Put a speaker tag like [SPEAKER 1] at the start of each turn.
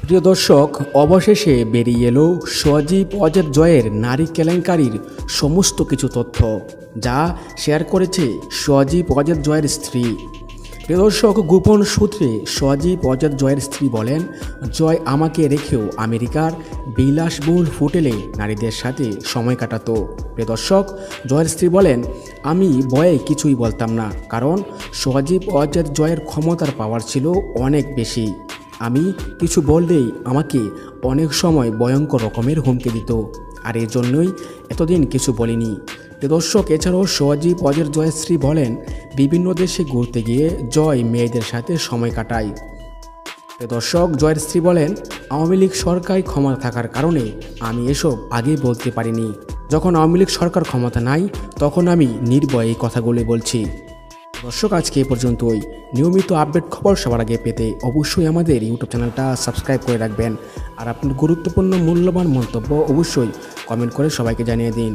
[SPEAKER 1] প্রিয় দর্শক, অবশেষে বেরিয়ে এলো সজীব অজয় জয়ের নারী কেলেঙ্কারির সমস্ত কিছু তথ্য, যা শেয়ার করেছে সজীব অজয় জয়ের স্ত্রী। প্রিয় দর্শক, গোপন সূত্রে সজীব অজয় জয়ের স্ত্রী বলেন, জয় আমাকে রেখেও আমেরিকার বিলাসবহুল হোটেলে নারীদের সাথে সময় কাটাতো। প্রিয় দর্শক, জয়ের স্ত্রী বলেন, আমি ভয়ে কিছুই বলতাম না, কারণ সজীব অজয় জয়ের ক্ষমতার পাওয়ার ছিল অনেক বেশি। আমি কিছু বললেই আমাকে অনেক সময় ভয়ঙ্কর রকমের হুমকি দিত, আর এই জন্যই এতদিন কিছু বলিনি। দর্শক, এছাড়াও সজীব অজয় জয়ের স্ত্রী বলেন, বিভিন্ন দেশে ঘুরতে গিয়ে জয় মেয়েদের সাথে সময় কাটায়। দর্শক, জয়ের স্ত্রী বলেন, আওয়ামী লীগ সরকার ক্ষমতা থাকার কারণে আমি এসব আগে বলতে পারিনি। যখন আওয়ামী লীগ সরকার ক্ষমতা নাই, তখন আমি নির্ভয়ে এই কথাগুলি বলছি। দর্শক, আজকে এ পর্যন্তই। নিয়মিত আপডেট খবর সবার আগে পেতে অবশ্যই আমাদের ইউটিউব চ্যানেলটা সাবস্ক্রাইব করে রাখবেন, আর আপনার গুরুত্বপূর্ণ মূল্যবান মন্তব্য অবশ্যই কমেন্ট করে সবাইকে জানিয়ে দিন।